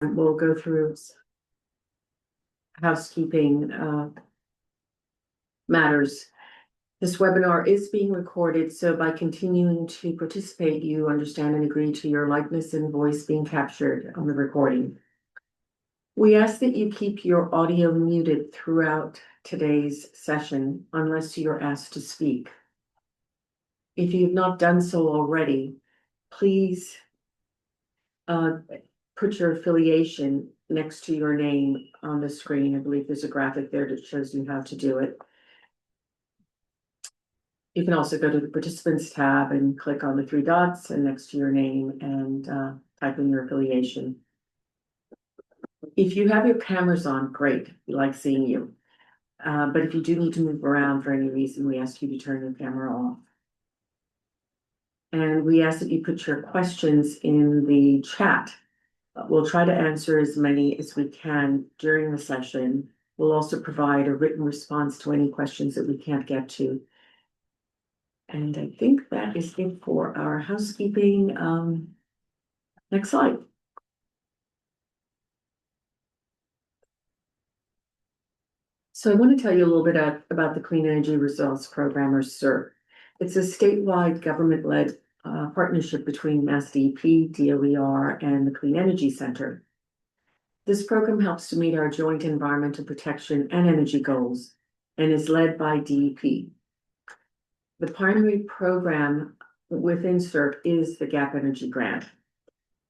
We'll go through housekeeping matters. This webinar is being recorded, so by continuing to participate, you understand and agree to your likeness and voice being captured on the recording. We ask that you keep your audio muted throughout today's session unless you're asked to speak. If you've not done so already, please put your affiliation next to your name on the screen. I believe there's a graphic there that shows you how to do it. You can also go to the participants tab and click on the three dots and next to your name and type in your affiliation. If you have your cameras on, great, we like seeing you. But if you do need to move around for any reason, we ask you to turn your camera off. And we ask that you put your questions in the chat. We'll try to answer as many as we can during the session. We'll also provide a written response to any questions that we can't get to. And I think that is it for our housekeeping. Next slide. So I want to tell you a little bit about the Clean Energy Results Program, or CERP. It's a statewide government-led partnership between MassDEP, DOER, and the Clean Energy Center. This program helps to meet our joint environmental protection and energy goals and is led by DEP. The primary program within CERP is the GAP Energy Grant.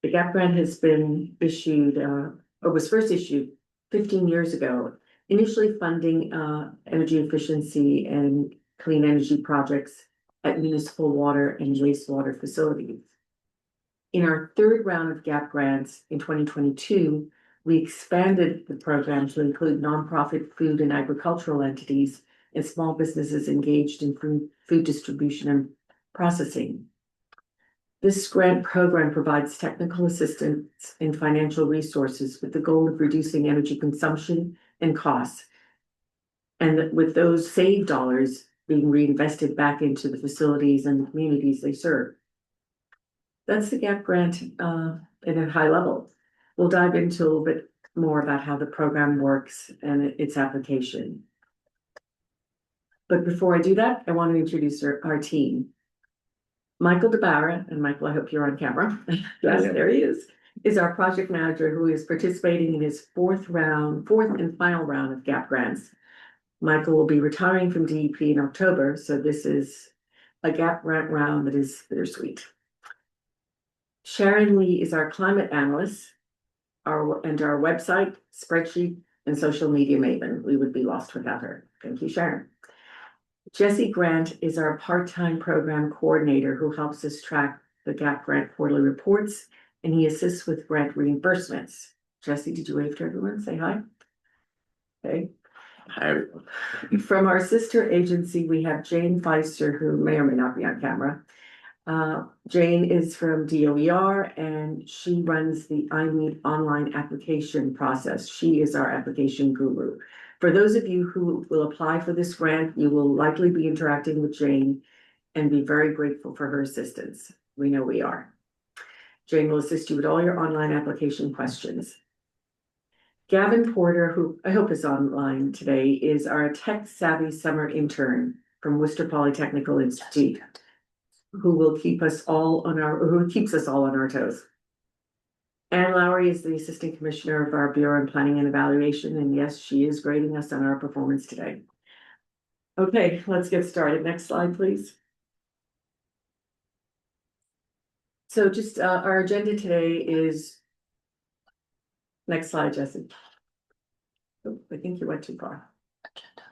The GAP Grant has been issued, or was first issued 15 years ago, initially funding energy efficiency and clean energy projects at municipal water and wastewater facilities. In our third round of GAP grants in 2022, we expanded the program to include nonprofit food and agricultural entities and small businesses engaged in food distribution and processing. This grant program provides technical assistance and financial resources with the goal of reducing energy consumption and costs, and with those saved dollars being reinvested back into the facilities and the communities they serve. That's the GAP grant at a high level. We'll dive into a little bit more about how the program works and its application. But before I do that, I want to introduce our team. Michael DeBarra, and Michael, I hope you're on camera. Yes, there he is our project manager who is participating in his fourth and final round of GAP grants. Michael will be retiring from DEP in October, so this is a GAP grant round that is bittersweet. Sharon Lee is our climate analyst, our website, spreadsheet, and social media maven. We would be lost without her. Thank you, Sharon. Jesse Grant is our part-time program coordinator who helps us track the GAP grant quarterly reports, and he assists with grant reimbursements. Jesse, did you wave to everyone? Say hi. Okay. Hi. From our sister agency, we have Jane Feister, who may or may not be on camera. Jane is from DOER, and she runs the iMeet online application process. She is our application guru. For those of you who will apply for this grant, you will likely be interacting with Jane and be very grateful for her assistance. We know we are. Jane will assist you with all your online application questions. Gavin Porter, who I hope is online today, is our tech-savvy summer intern from Worcester Polytechnical Institute, who keeps us all on our toes. Anne Lowry is the Assistant Commissioner of our Bureau of Planning and Evaluation, and yes, she is grading us on our performance today. Okay, let's get started. Next slide, please. So just our agenda today is, next slide, Jesse. Oh, I think you went too far. Agenda.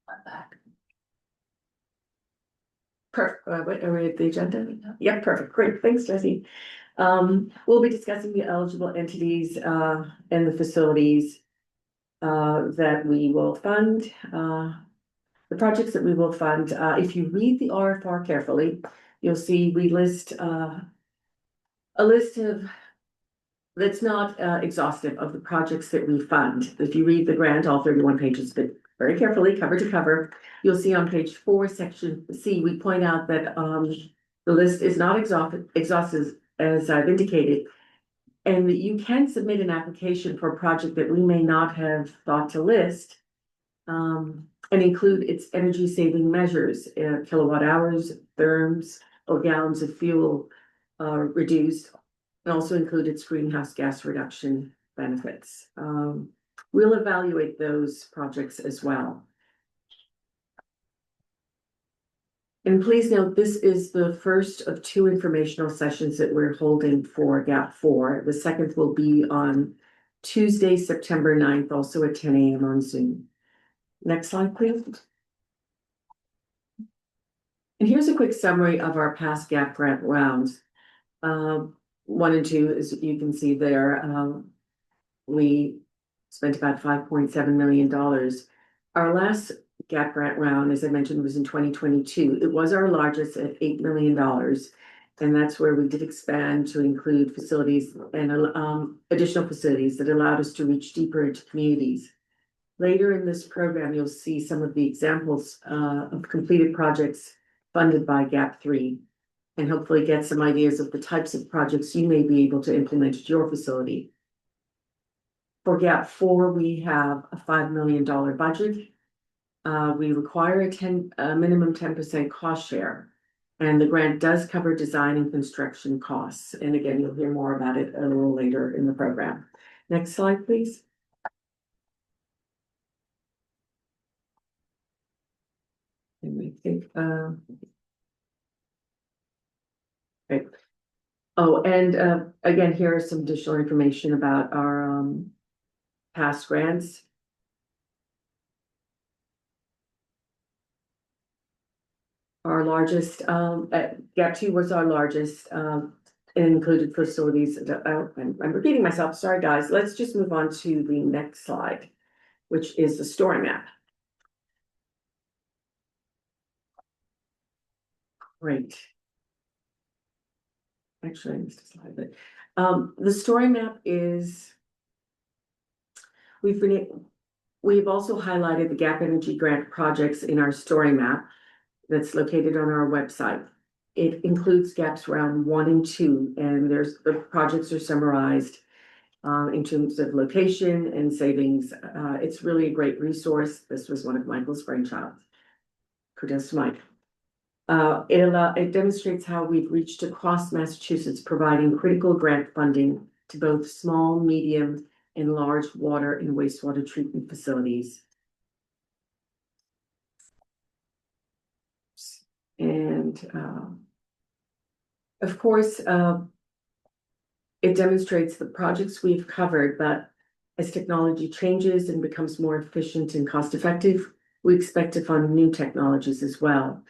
I'm back. Perfect. Are we at the agenda? Yep, perfect. Great. Thanks, Jesse. We'll be discussing the eligible entities and the facilities that we will fund, the projects that we will fund. If you read the RFR carefully, you'll see we list a list of that's not exhaustive of the projects that we fund. If you read the grant, all 31 pages, but very carefully, cover to cover, you'll see on page 4, section C, we point out that the list is not exhaustive, as I've indicated. And you can submit an application for a project that we may not have thought to list, and include its energy saving measures, kilowatt hours, therms, or gallons of fuel reduced, and also include its greenhouse gas reduction benefits. We'll evaluate those projects as well. And please note, this is the first of 2 informational sessions that we're holding for GAP 4. The second will be on Tuesday, September 9th, also at 10 a.m. on Zoom. Next slide, please. And here's a quick summary of our past GAP grant rounds. 1 and 2, as you can see there, we spent about $5.7 million. Our last GAP grant round, as I mentioned, was in 2022. It was our largest at $8 million. And that's where we did expand to include facilities and additional facilities that allowed us to reach deeper into communities. Later in this program, you'll see some of the examples of completed projects funded by GAP 3, and hopefully get some ideas of the types of projects you may be able to implement at your facility. For GAP 4, we have a $5 million budget. We require a minimum 10% cost share, and the grant does cover design and construction costs. And again, you'll hear more about it a little later in the program. Next slide, please. And we think, right. Oh, and again, here is some additional information about our past grants. Our largest, GAP 2 was our largest, and included facilities. I'm repeating myself, sorry guys. Let's just move on to the next slide, which is the story map. Great. Actually, I missed a slide, but the story map is, we've also highlighted the GAP Energy Grant projects in our story map that's located on our website. It includes GAPs round 1 and 2, and the projects are summarized in terms of location and savings. It's really a great resource. This was one of Michael's brainchild. Kudos to Mike. It demonstrates how we've reached across Massachusetts, providing critical grant funding to both small, medium, and large water and wastewater treatment facilities. And of course, it demonstrates the projects we've covered, but as technology changes and becomes more efficient and cost effective, we expect to fund new technologies as well.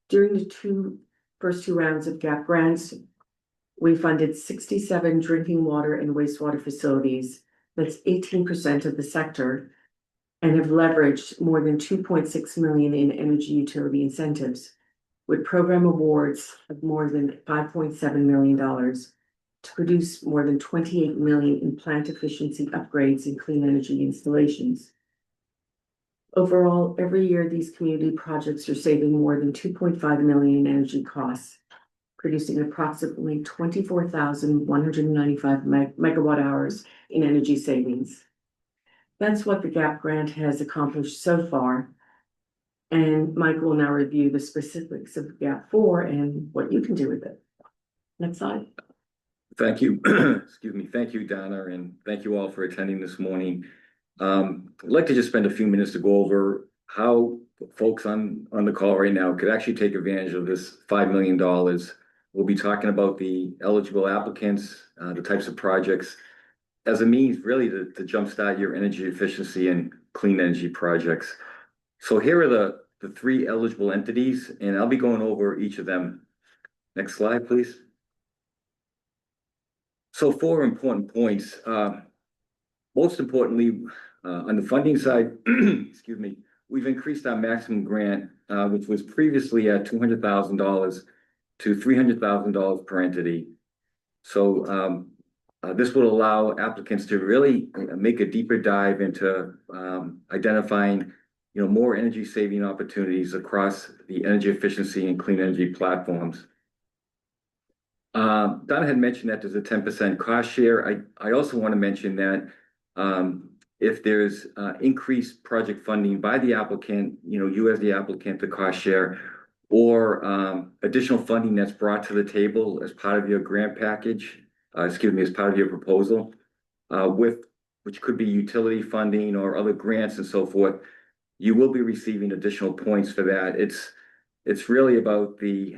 During the first two rounds of GAP grants, we funded 67 drinking water and wastewater facilities. That's 18% of the sector, and have leveraged more than 2.6 million in energy utility incentives, with program awards of more than $5.7 million to produce more than 28 million in plant efficiency upgrades and clean energy installations. Overall, every year, these community projects are saving more than 2.5 million in energy costs, producing approximately 24,195 megawatt hours in energy savings. That's what the GAP grant has accomplished so far. And Mike will now review the specifics of GAP 4 and what you can do with it. Next slide. Thank you. Excuse me. Thank you, Donna, and thank you all for attending this morning. I'd like to just spend a few minutes to go over how folks on the call right now could actually take advantage of this $5 million. We'll be talking about the eligible applicants, the types of projects, as a means really to jumpstart your energy efficiency and clean energy projects. So here are the 3 eligible entities, and I'll be going over each of them. Next slide, please. So 4 important points. Most importantly, on the funding side, excuse me, we've increased our maximum grant, which was previously at $200,000 to $300,000 per entity. So this will allow applicants to really make a deeper dive into identifying, more energy saving opportunities across the energy efficiency and clean energy platforms. Donna had mentioned that there's a 10% cost share. I also want to mention that if there's increased project funding by the applicant, you as the applicant, the cost share, or additional funding that's brought to the table as part of your grant package, as part of your proposal, which could be utility funding or other grants and so forth, you will be receiving additional points for that. It's really about the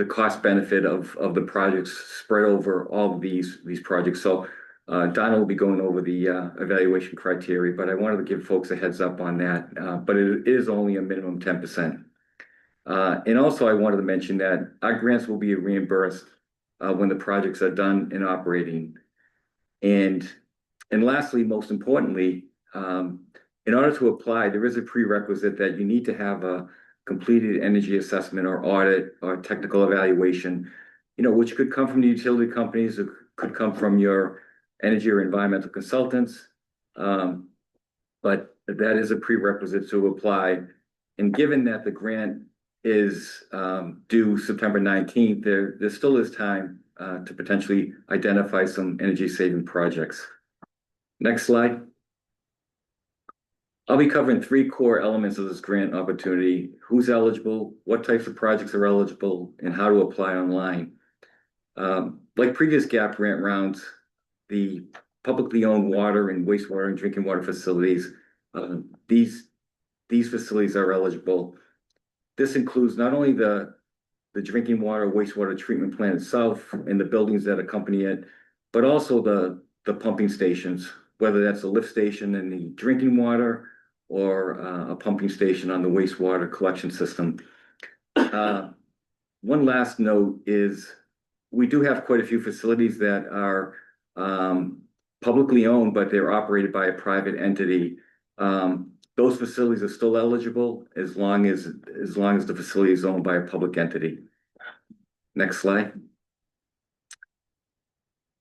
cost benefit of the projects spread over all of these projects. So Donna will be going over the evaluation criteria, but I wanted to give folks a heads up on that. But it is only a minimum 10%. And also I wanted to mention that our grants will be reimbursed when the projects are done and operating. And lastly, most importantly, in order to apply, there is a prerequisite that you need to have a completed energy assessment or audit or technical evaluation, which could come from the utility companies, it could come from your energy or environmental consultants. But that is a prerequisite to apply. And given that the grant is due September 19th, there still is time to potentially identify some energy saving projects. Next slide. I'll be covering 3 core elements of this grant opportunity: who's eligible, what types of projects are eligible, and how to apply online. Like previous GAP grant rounds, the publicly owned water and wastewater and drinking water facilities, these facilities are eligible. This includes not only the drinking water, wastewater treatment plant itself and the buildings that accompany it, but also the pumping stations, whether that's a lift station in the drinking water or a pumping station on the wastewater collection system. One last note is we do have quite a few facilities that are publicly owned, but they're operated by a private entity. Those facilities are still eligible as long as the facility is owned by a public entity. Next slide.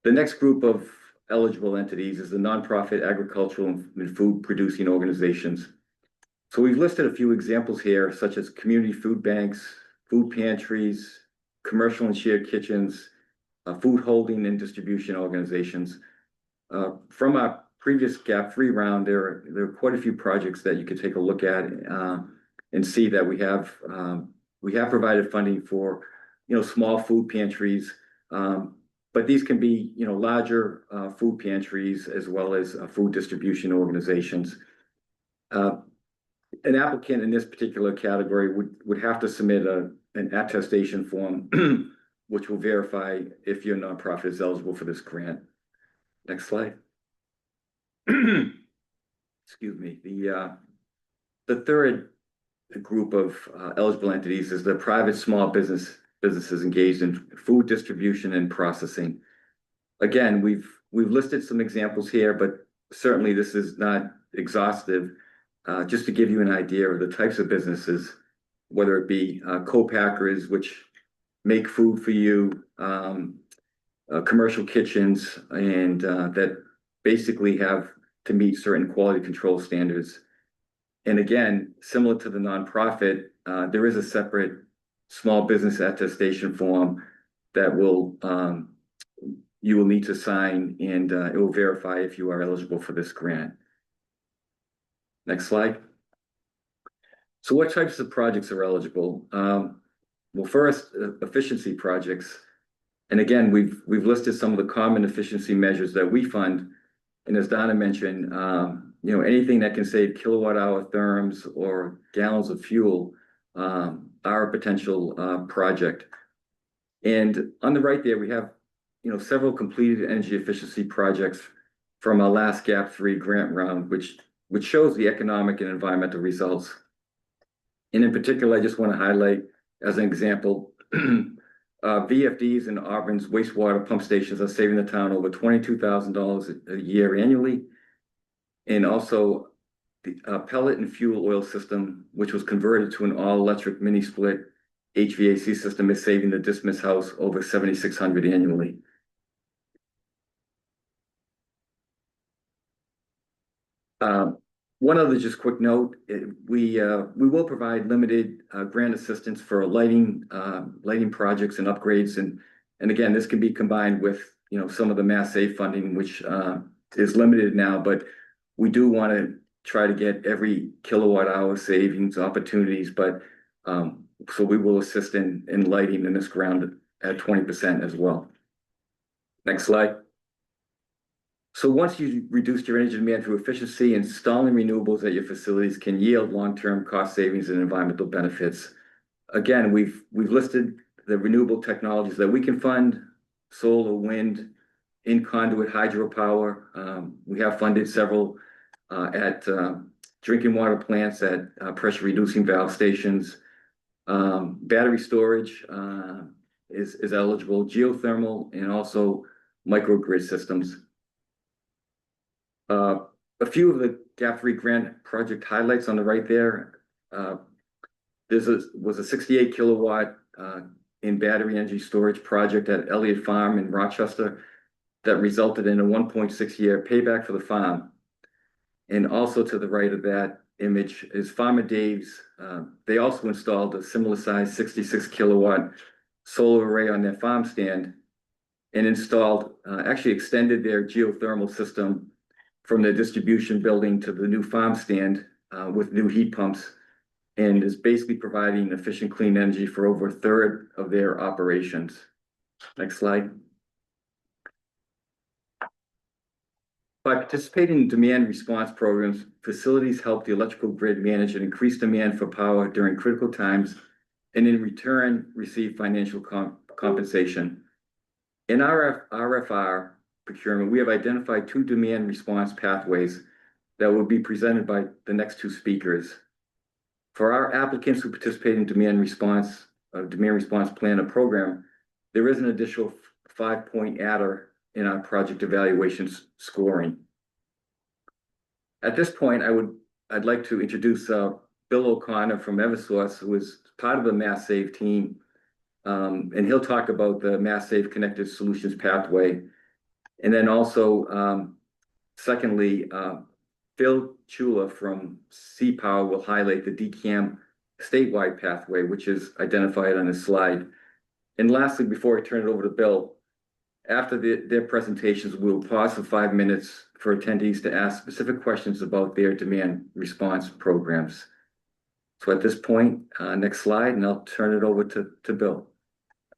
The next group of eligible entities is the nonprofit agricultural and food producing organizations. So we've listed a few examples here, such as community food banks, food pantries, commercial and shared kitchens, food holding and distribution organizations. From our previous GAP 3 round, there are quite a few projects that you could take a look at and see that we have provided funding for small food pantries. But these can be, larger food pantries as well as food distribution organizations. An applicant in this particular category would have to submit an attestation form, which will verify if your nonprofit is eligible for this grant. Next slide. Excuse me. The third group of eligible entities is the private small businesses engaged in food distribution and processing. Again, we've listed some examples here, but certainly this is not exhaustive. Just to give you an idea of the types of businesses, whether it be co-packers, which make food for you, commercial kitchens, and that basically have to meet certain quality control standards. And again, similar to the nonprofit, there is a separate small business attestation form that you will need to sign, and it will verify if you are eligible for this grant. Next slide. So what types of projects are eligible? Well, first, efficiency projects. And again, we've listed some of the common efficiency measures that we fund. And as Donna mentioned, anything that can save kilowatt hour therms or gallons of fuel are a potential project. And on the right there, we have several completed energy efficiency projects from our last GAP 3 grant round, which shows the economic and environmental results. And in particular, I just want to highlight as an example, VFDs and Auburn's wastewater pump stations are saving the town over $22,000 a year annually. And also the pellet and fuel oil system, which was converted to an all-electric mini-split HVAC system, is saving the Dismiss House over $7,600 annually. One other just quick note, we will provide limited grant assistance for lighting projects and upgrades, and And again, this can be combined with, some of the MassSAFE funding, which is limited now, but we do want to try to get every kilowatt hour savings opportunities, but so we will assist in lighting in this ground at 20% as well. Next slide. So once you reduce your energy demand through efficiency, installing renewables at your facilities can yield long-term cost savings and environmental benefits. Again, we've listed the renewable technologies that we can fund: solar, wind, in conduit hydropower. We have funded several at drinking water plants, at pressure reducing valve stations. Battery storage is eligible, geothermal, and also microgrid systems. A few of the GAP3 grant project highlights on the right there. Was a 68 kilowatt in battery energy storage project at Elliott Farm in Rochester that resulted in a 1.6-year payback for the farm. And also to the right of that image is Farmer Dave's. They also installed a similar size 66 kilowatt solar array on their farm stand and actually extended their geothermal system from the distribution building to the new farm stand with new heat pumps, and is basically providing efficient, clean energy for over a third of their operations. Next slide. By participating in demand response programs, facilities help the electrical grid manage an increased demand for power during critical times, and in return, receive financial compensation. In our RFR procurement, we have identified 2 demand response pathways that will be presented by the next 2 speakers. For our applicants who participate in demand response plan or program, there is an additional 5-point adder in our project evaluation scoring. At this point, I'd like to introduce Bill O'Connor from Eversource, who is part of the MassSAFE team, and he'll talk about the MassSAFE Connected Solutions pathway. And then also, secondly, Phil Chula from C-Power will highlight the DCAM statewide pathway, which is identified on this slide. And lastly, before I turn it over to Bill, after their presentations, we'll pause for 5 minutes for attendees to ask specific questions about their demand response programs. So at this point, next slide, and I'll turn it over to Bill.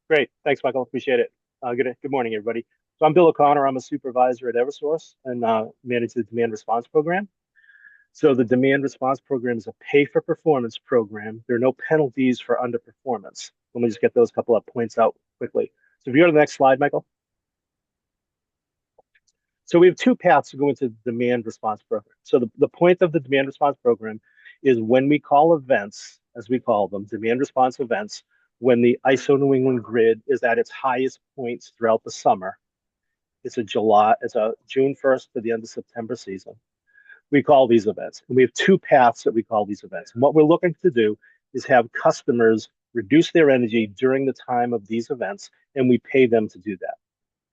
Great. Thanks, Michael. Appreciate it. Good morning, everybody. So I'm Bill O'Connor. I'm a supervisor at Eversource and manage the demand response program. So the demand response program is a pay-for-performance program. There are no penalties for underperformance. Let me just get those couple of points out quickly. So if you go to the next slide, Michael. So we have 2 paths to go into the demand response program. So the point of the demand response program is when we call events, as we call them, demand response events, when the ISO New England grid is at its highest points throughout the summer. It's a June 1st to the end of September season. We call these events. And we have 2 paths that we call these events. And what we're looking to do is have customers reduce their energy during the time of these events, and we pay them to do that.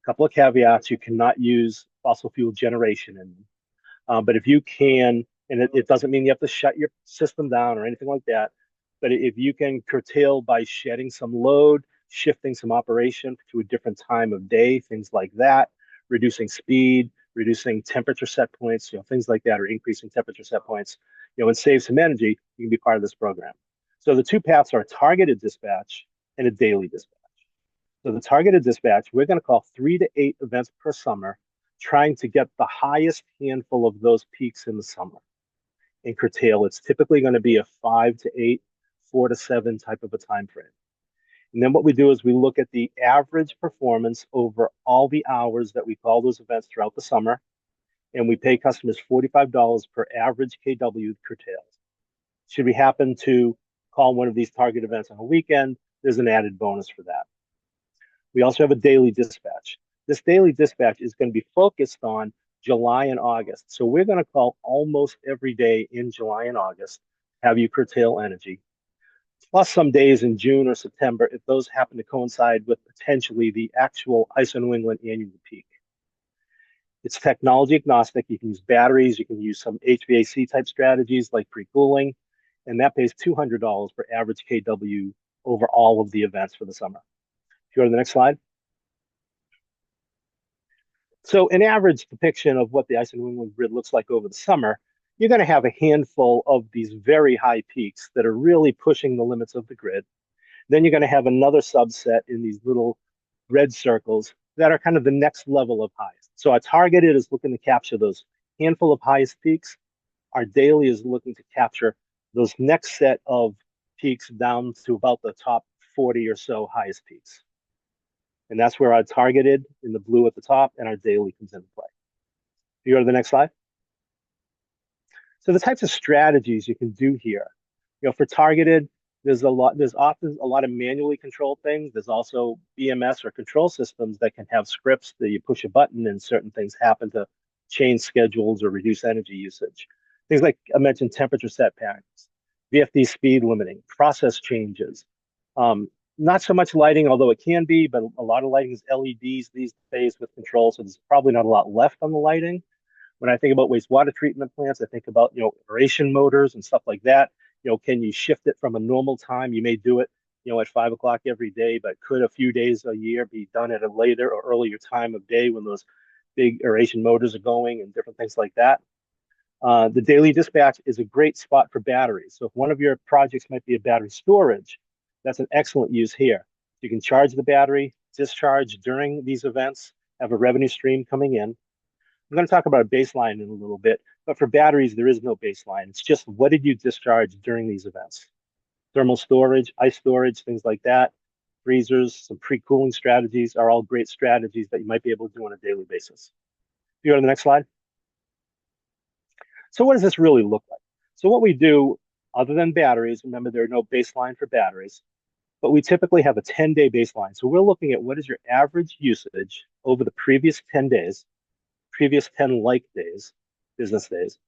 A couple of caveats: you cannot use fossil fuel generation in them. But if you can, and it doesn't mean you have to shut your system down or anything like that, but if you can curtail by shedding some load, shifting some operation to a different time of day, things like that, reducing speed, reducing temperature set points, things like that, or increasing temperature set points, and save some energy, you can be part of this program. So the 2 paths are a targeted dispatch and a daily dispatch. So the targeted dispatch, we're going to call 3 to 8 events per summer, trying to get the highest handful of those peaks in the summer and curtail. It's typically going to be a 5 to 8, 4 to 7 type of a time frame. And then what we do is we look at the average performance over all the hours that we call those events throughout the summer, and we pay customers $45 per average kW curtailed. Should we happen to call one of these target events on a weekend, there's an added bonus for that. We also have a daily dispatch. This daily dispatch is going to be focused on July and August. So we're going to call almost every day in July and August, have you curtail energy, plus some days in June or September if those happen to coincide with potentially the actual ISO New England annual peak. It's technology agnostic. You can use batteries. You can use some HVAC type strategies like pre-cooling, and that pays $200 per average kW over all of the events for the summer. If you go to the next slide. So an average depiction of what the ice and New England grid looks like over the summer, you're going to have a handful of these very high peaks that are really pushing the limits of the grid. Then you're going to have another subset in these little red circles that are kind of the next level of highs. So our targeted is looking to capture those handful of highest peaks. Our daily is looking to capture those next set of peaks down to about the top 40 or so highest peaks. And that's where our targeted in the blue at the top and our daily comes into play. If you go to the next slide. So the types of strategies you can do here, for targeted, there's often a lot of manually controlled things. There's also BMS or control systems that can have scripts that you push a button and certain things happen to change schedules or reduce energy usage. Things like I mentioned, temperature set patterns, VFD speed limiting, process changes. Not so much lighting, although it can be, but a lot of lighting is LEDs these days with control, so there's probably not a lot left on the lighting. When I think about wastewater treatment plants, I think about, aeration motors and stuff like that. Can you shift it from a normal time? You may do it, at 5 o'clock every day, but could a few days a year be done at a later or earlier time of day when those big aeration motors are going and different things like that? The daily dispatch is a great spot for batteries. So if one of your projects might be a battery storage, that's an excellent use here. You can charge the battery, discharge during these events, have a revenue stream coming in. I'm going to talk about a baseline in a little bit, but for batteries, there is no baseline. It's just what did you discharge during these events? Thermal storage, ice storage, things like that, freezers, some pre-cooling strategies are all great strategies that you might be able to do on a daily basis. If you go to the next slide. So what does this really look like? So what we do, other than batteries, remember there are no baseline for batteries, but we typically have a 10-day baseline. So we're looking at what is your average usage over the previous 10 days, previous 10 like days, business days.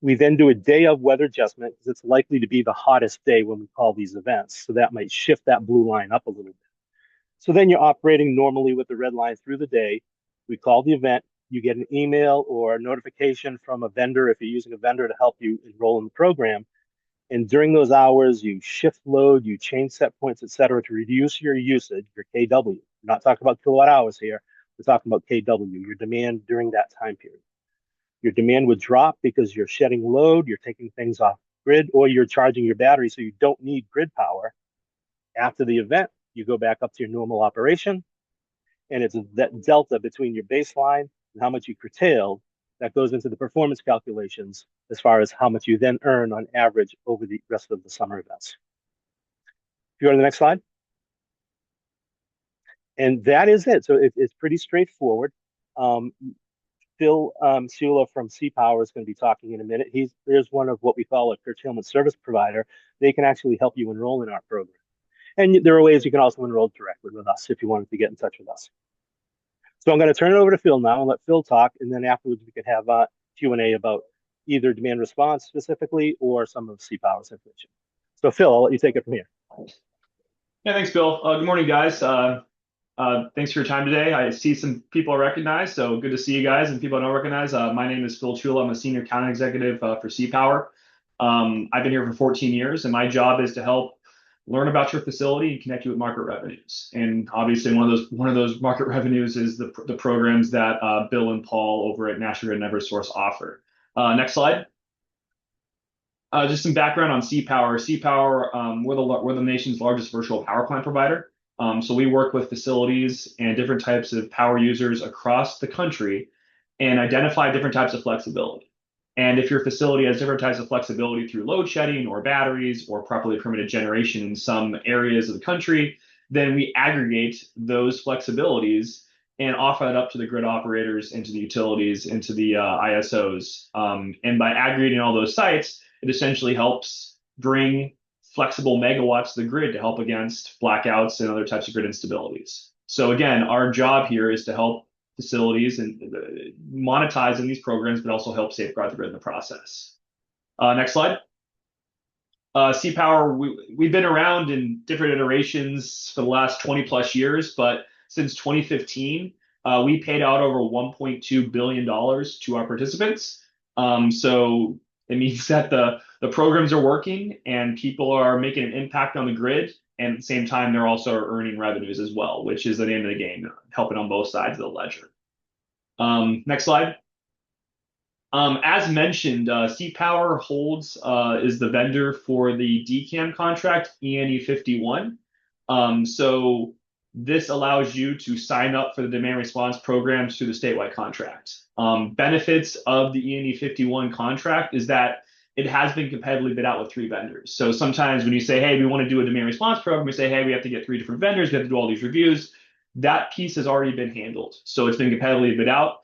We then do a day of weather adjustment because it's likely to be the hottest day when we call these events. So that might shift that blue line up a little bit. So then you're operating normally with the red line through the day. We call the event. You get an email or a notification from a vendor if you're using a vendor to help you enroll in the program. And during those hours, you shift load, you change set points, et cetera, to reduce your usage, your KW. We're not talking about kilowatt hours here. We're talking about KW, your demand during that time period. Your demand would drop because you're shedding load, you're taking things off grid, or you're charging your battery so you don't need grid power. After the event, you go back up to your normal operation, and it's that delta between your baseline and how much you curtailed that goes into the performance calculations as far as how much you then earn on average over the rest of the summer events. If you go to the next slide. And that is it. So it's pretty straightforward. Phil Sula from C-Power is going to be talking in a minute. There's one of what we call a curtailment service provider. They can actually help you enroll in our program. And there are ways you can also enroll directly with us if you wanted to get in touch with us. So I'm going to turn it over to Phil now and let Phil talk. And then afterwards, we can have Q&A about either demand response specifically or some of C-Power's information. So Phil, I'll let you take it from here. Yeah, thanks, Bill. Good morning, guys. Thanks for your time today. I see some people I recognize, so good to see you guys, and people I don't recognize. My name is Phil Chula. I'm a senior account executive for C-Power. I've been here for 14 years, and my job is to help learn about your facility and connect you with market revenues. And obviously, one of those market revenues is the programs that Bill and Paul over at National Grid and Eversource offer. Next slide. Just some background on C-Power. C-Power, we're the nation's largest virtual power plant provider. So we work with facilities and different types of power users across the country and identify different types of flexibility. And if your facility has different types of flexibility through load shedding or batteries or properly permitted generation in some areas of the country, then we aggregate those flexibilities and offer it up to the grid operators and to the utilities and to the ISOs. And by aggregating all those sites, it essentially helps bring flexible megawatts to the grid to help against blackouts and other types of grid instabilities. So again, our job here is to help facilities and monetize in these programs, but also help safeguard the grid in the process. Next slide. C-Power, we've been around in different iterations for the last 20 plus years, but since 2015, we paid out over $1.2 billion to our participants. So it means that the programs are working and people are making an impact on the grid. And at the same time, they're also earning revenues as well, which is the name of the game, helping on both sides of the ledger. Next slide. As mentioned, C-Power holds is the vendor for the DCAM contract ENE 51. So this allows you to sign up for the demand response programs through the statewide contract. Benefits of the ENE 51 contract is that it has been competitively bid out with 3 vendors. So sometimes when you say, hey, we want to do a demand response program, we say, hey, we have to get 3 different vendors, we have to do all these reviews. That piece has already been handled. So it's been competitively bid out.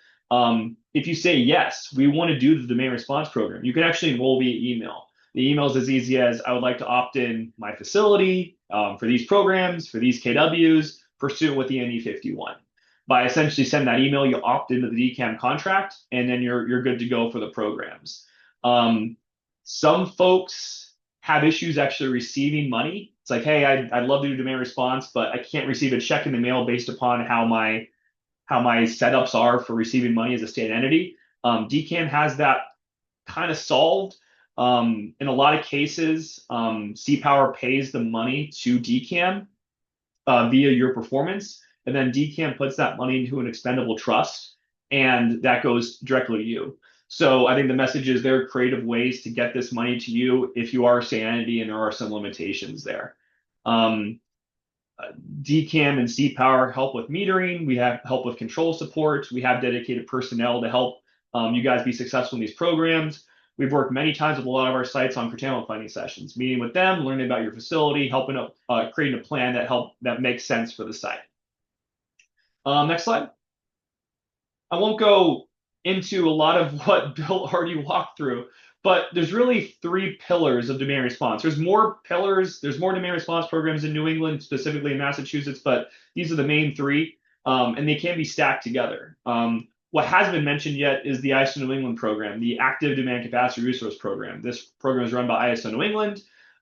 If you say, yes, we want to do the demand response program, you can actually enroll via email. The email is as easy as I would like to opt in my facility for these programs, for these KWs, pursuant with the NE 51. By essentially send that email, you opt into the DCAM contract, and then you're good to go for the programs. Some folks have issues actually receiving money. It's like, hey, I'd love to do demand response, but I can't receive a check in the mail based upon how my setups are for receiving money as a state entity. DCAM has that kind of solved. In a lot of cases, C-Power pays the money to DCAM via your performance, and then DCAM puts that money into an expendable trust, and that goes directly to you. So I think the message is there are creative ways to get this money to you if you are a state entity, and there are some limitations there. DCAM and C-Power help with metering. We have help with control support. We have dedicated personnel to help you guys be successful in these programs. We've worked many times with a lot of our sites on curtailment planning sessions, meeting with them, learning about your facility, helping up creating a plan that makes sense for the site. Next slide. I won't go into a lot of what Bill already walked through, but there's really 3 pillars of demand response. There's more pillars, there's more demand response programs in New England, specifically in Massachusetts, but these are the main 3, and they can be stacked together. What hasn't been mentioned yet is the ISO New England program, the Active Demand Capacity Resource Program. This program is run by ISO New England.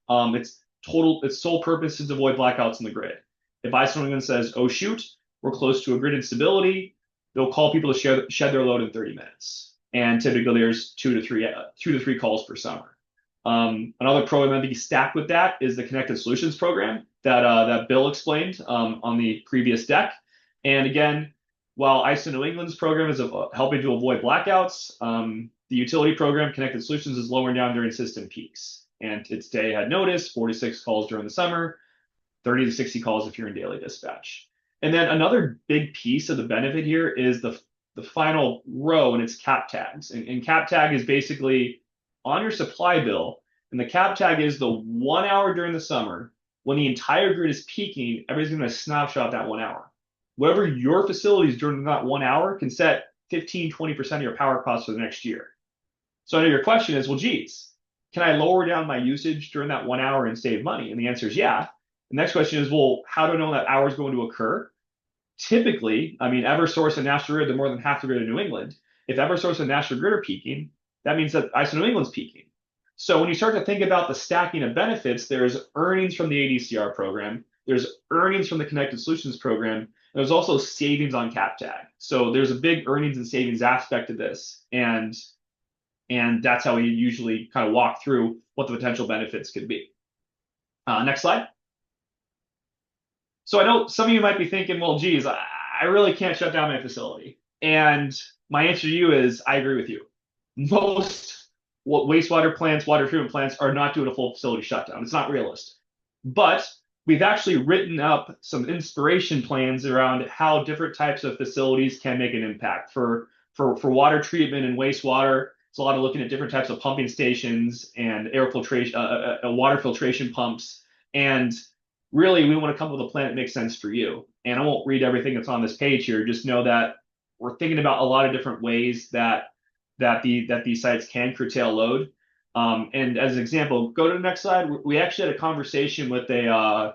Its sole purpose is to avoid blackouts in the grid. If ISO New England says, oh shoot, we're close to a grid instability, they'll call people to shed their load in 30 minutes. And typically there's 2 to 3 calls per summer. Another program that be stacked with that is the Connected Solutions program that Bill explained on the previous deck. And again, while ISO New England's program is helping to avoid blackouts, the utility program, Connected Solutions, is lowering down during system peaks. And its day had notice, 46 calls during the summer, 30 to 60 calls if you're in daily dispatch. And then another big piece of the benefit here is the final row, and it's cap tags. And cap tag is basically on your supply bill, and the cap tag is the 1 hour during the summer when the entire grid is peaking. Everybody's going to snapshot that 1 hour. Whatever your facilities during that 1 hour can set 15-20% of your power costs for the next year. So I know your question is, well, geez, can I lower down my usage during that 1 hour and save money? And the answer is yeah. The next question is, well, how do I know that hour is going to occur? Typically, I mean, Eversource and National Grid are more than half the grid in New England. If Eversource and National Grid are peaking, that means that ISO New England's peaking. So when you start to think about the stacking of benefits, there's earnings from the ADCR program, there's earnings from the Connected Solutions program, and there's also savings on cap tag. So there's a big earnings and savings aspect of this, and that's how we usually kind of walk through what the potential benefits could be. Next slide. So I know some of you might be thinking, well, geez, I really can't shut down my facility. And my answer to you is, I agree with you. Most wastewater plants, water treatment plants are not doing a full facility shutdown. It's not realistic. But we've actually written up some inspiration plans around how different types of facilities can make an impact. For water treatment and wastewater, it's a lot of looking at different types of pumping stations and air filtration, water filtration pumps. And really, we want to come up with a plan that makes sense for you. And I won't read everything that's on this page here. Just know that we're thinking about a lot of different ways that these sites can curtail load. And as an example, go to the next slide. We actually had a conversation with a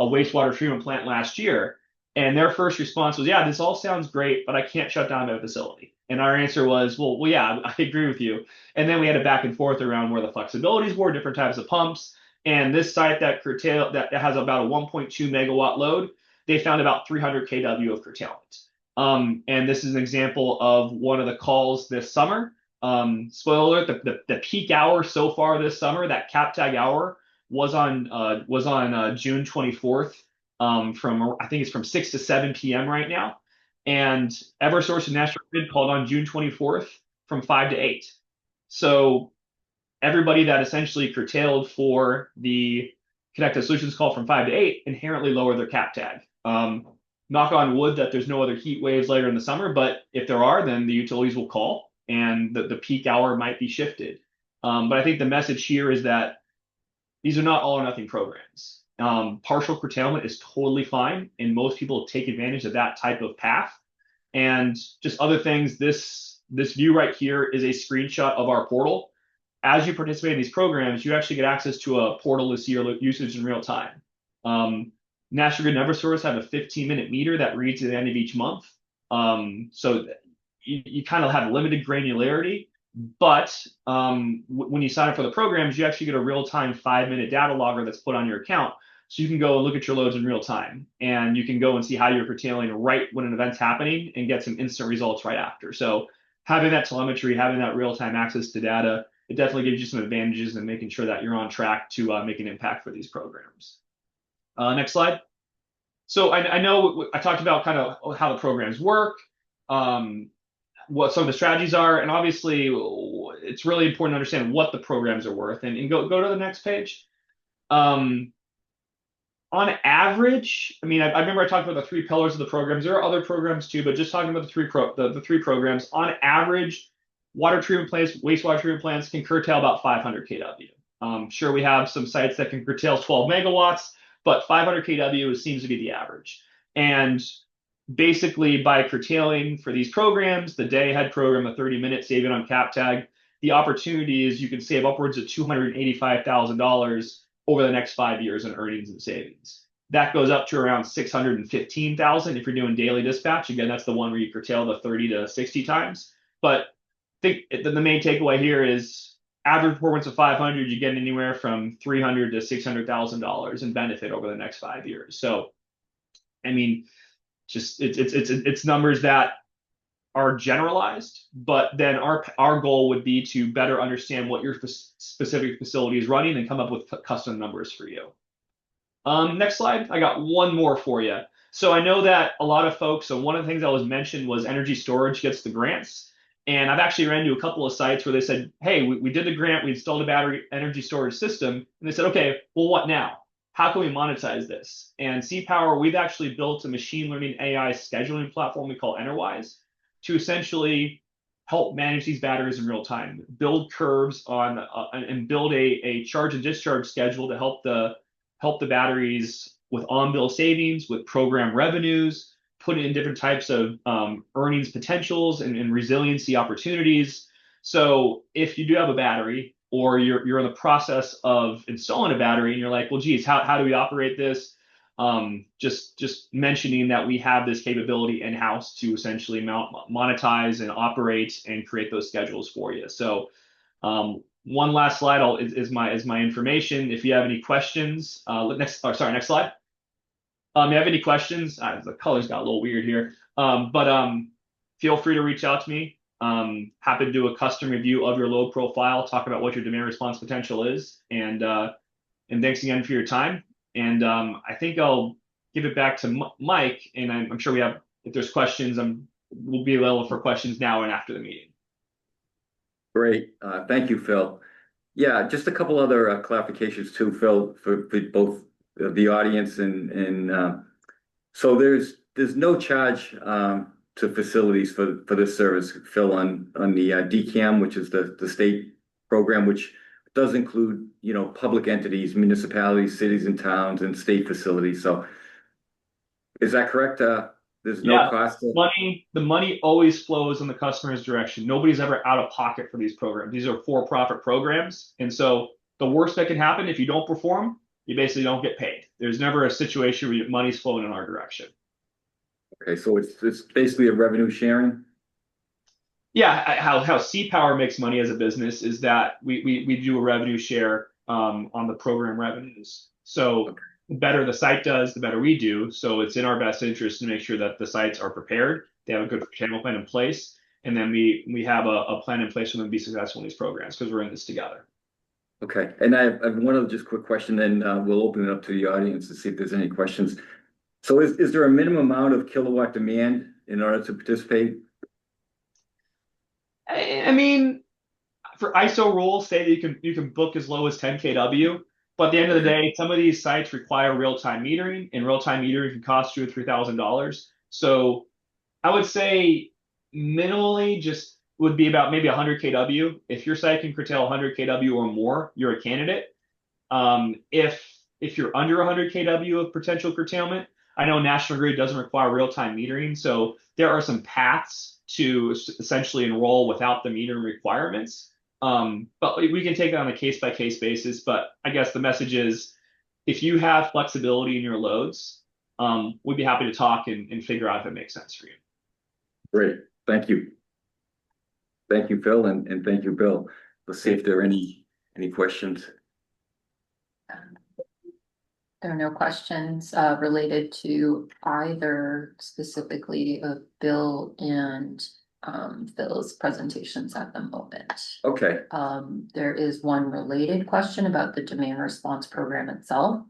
wastewater treatment plant last year, and their first response was, yeah, this all sounds great, but I can't shut down my facility. And our answer was, well, yeah, I agree with you. And then we had a back and forth around where the flexibilities were, different types of pumps. And this site that has about a 1.2 megawatt load, they found about 300 kW of curtailment. And this is an example of one of the calls this summer. Spoiler alert, the peak hour so far this summer, that cap tag hour, was on June 24th, from I think it's from 6 to 7 p.m. right now. And Eversource and National Grid called on June 24th from 5 to 8. So everybody that essentially curtailed for the Connected Solutions call from 5 to 8 inherently lowered their cap tag. Knock on wood that there's no other heat waves later in the summer, but if there are, then the utilities will call and the peak hour might be shifted. But I think the message here is that these are not all or nothing programs. Partial curtailment is totally fine, and most people take advantage of that type of path. And just other things, this view right here is a screenshot of our portal. As you participate in these programs, you actually get access to a portal to see your usage in real time. National Grid and Eversource have a 15-minute meter that reads at the end of each month. So you kind of have limited granularity, but when you sign up for the programs, you actually get a real-time 5-minute data logger that's put on your account. So you can go and look at your loads in real time, and you can go and see how you're curtailing right when an event's happening and get some instant results right after. So having that telemetry, having that real-time access to data, it definitely gives you some advantages in making sure that you're on track to make an impact for these programs. Next slide. So I know I talked about kind of how the programs work, what some of the strategies are, and obviously it's really important to understand what the programs are worth. And go to the next page. On average, I mean, I remember I talked about the 3 pillars of the programs. There are other programs too, but just talking about the three programs, on average, water treatment plants, wastewater treatment plants can curtail about 500 kW. Sure, we have some sites that can curtail 12 megawatts, but 500 kW seems to be the average. And basically, by curtailing for these programs, the day-ahead program, a 30-minute saving on cap tag, the opportunity is you can save upwards of $285,000 over the next 5 years in earnings and savings. That goes up to around $615,000 if you're doing daily dispatch. Again, that's the one where you curtail the 30 to 60 times. But I think the main takeaway here is average performance of 500, you get anywhere from $300,000 to $600,000 in benefit over the next 5 years. So, I mean, just it's numbers that are generalized, but then our goal would be to better understand what your specific facility is running and come up with custom numbers for you. Next slide. I got one more for you. So I know that a lot of folks, so one of the things that was mentioned was energy storage gets the grants. And I've actually ran into a couple of sites where they said, hey, we did the grant, we installed a battery energy storage system. And they said, okay, well, what now? How can we monetize this? And CPower, we've actually built a machine learning AI scheduling platform we call Enterwise to essentially help manage these batteries in real time, build curves on and build a charge and discharge schedule to help the batteries with on-bill savings, with program revenues, put it in different types of earnings potentials and resiliency opportunities. So if you do have a battery, or you're in the process of installing a battery and you're like, well, geez, how do we operate this? Just mentioning that we have this capability in-house to essentially monetize and operate and create those schedules for you. So one last slide is my information. If you have any questions, next slide. If you have any questions, the colors got a little weird here, but feel free to reach out to me. Happy to do a custom review of your load profile, talk about what your demand response potential is, and thanks again for your time. And I think I'll give it back to Mike, and I'm sure if there's questions, we'll be available for questions now and after the meeting. Great. Thank you, Phil. Yeah, just a couple other clarifications too, Phil, for both the audience and so there's no charge to facilities for this service, Phil, on the DCAM, which is the state program, which does include, public entities, municipalities, cities and towns, and state facilities. So is that correct? There's no cost. The money always flows in the customer's direction. Nobody's ever out of pocket for these programs. These are for-profit programs. And so the worst that can happen, if you don't perform, you basically don't get paid. There's never a situation where money's flowing in our direction. Okay, so it's basically a revenue sharing? Yeah, how CPower makes money as a business is that we do a revenue share on the program revenues. So the better the site does, the better we do. So it's in our best interest to make sure that the sites are prepared, they have a good channel plan in place, and then we have a plan in place for them to be successful in these programs because we're in this together. Okay, and I have one other just quick question, then we'll open it up to the audience to see if there's any questions. So is there a minimum amount of kilowatt demand in order to participate? I mean, for ISO rules say that you can book as low as 10 kW, but at the end of the day, some of these sites require real-time metering, and real-time metering can cost $2,000 or $3,000. So I would say minimally just would be about maybe 100 kW. If your site can curtail 100 kW or more, you're a candidate. If you're under 100 kW of potential curtailment, I know National Grid doesn't require real-time metering, so there are some paths to essentially enroll without the metering requirements. But we can take it on a case-by-case basis. But I guess the message is, if you have flexibility in your loads, we'd be happy to talk and figure out if it makes sense for you. Great, thank you. Thank you, Phil, and thank you, Bill. Let's see if there are any questions. There are no questions related to either specifically of Bill and Phil's presentations at the moment. Okay, There is one related question about the demand response program itself.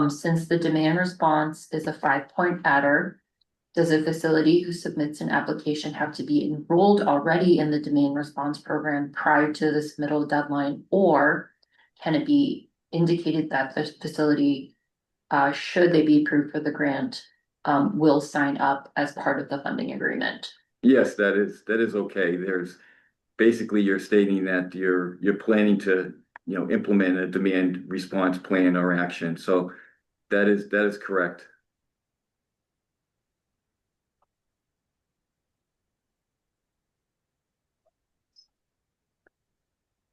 Since the demand response is a 5-point adder, does a facility who submits an application have to be enrolled already in the demand response program prior to the submittal deadline, or can it be indicated that the facility, should they be approved for the grant, will sign up as part of the funding agreement? yes, that is okay. There's basically you're stating that you're planning to, implement a demand response plan or action. So that is correct.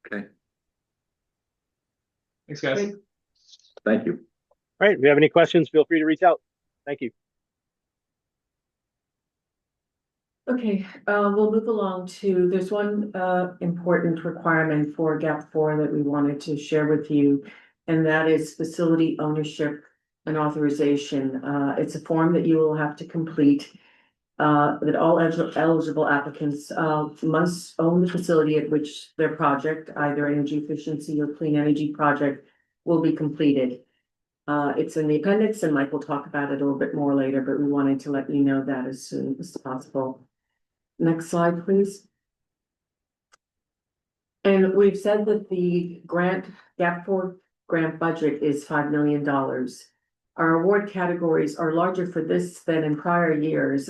Okay, Thanks, guys. Great. thank you. All right, if you have any questions, feel free to reach out. Thank you. Okay, we'll move along to, there's one important requirement for GAP 4 that we wanted to share with you, and that is facility ownership and authorization. It's a form that you will have to complete, that all eligible applicants must own the facility at which their project, either energy efficiency or clean energy project, will be completed. It's in the appendix, and Mike will talk about it a little bit more later, but we wanted to let you know that as soon as possible. Next slide, please. And we've said that the GAP 4 grant budget is $5 million. Our award categories are larger for this than in prior years.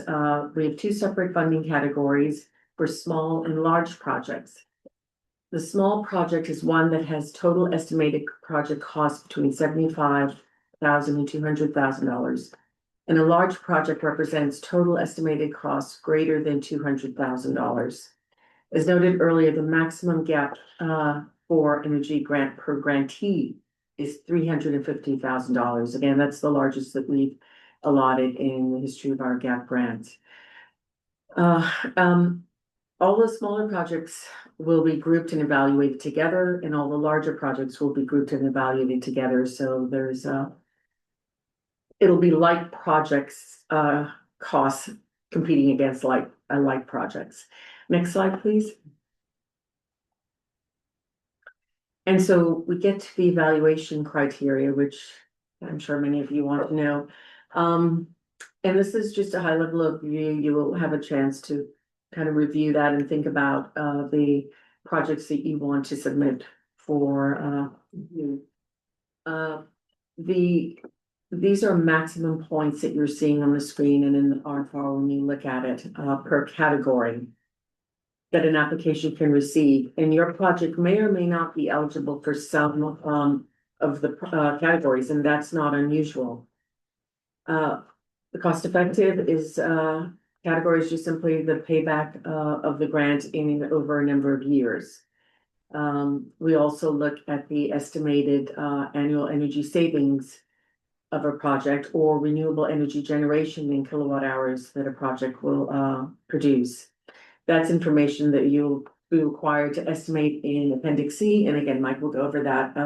We have 2 separate funding categories for small and large projects. The small project is one that has total estimated project cost between $75,000 and $200,000. And a large project represents total estimated costs greater than $200,000. As noted earlier, the maximum GAP for energy grant per grantee is $350,000. Again, that's the largest that we've allotted in the history of our GAP grants. All the smaller projects will be grouped and evaluated together, and all the larger projects will be grouped and evaluated together. So there's it'll be like projects, costs competing against like projects. Next slide, please. And so we get to the evaluation criteria, which I'm sure many of you want to know. And this is just a high level overview. You will have a chance to kind of review that and think about the projects that you want to submit for review. These are maximum points that you're seeing on the screen and in the R4 when you look at it per category that an application can receive. And your project may or may not be eligible for some of the categories, and that's not unusual. The cost effective is category is just simply the payback of the grant in over a number of years. We also look at the estimated annual energy savings of a project or renewable energy generation in kilowatt hours that a project will produce. That's information that you'll be required to estimate in Appendix C. And again, Mike will go over that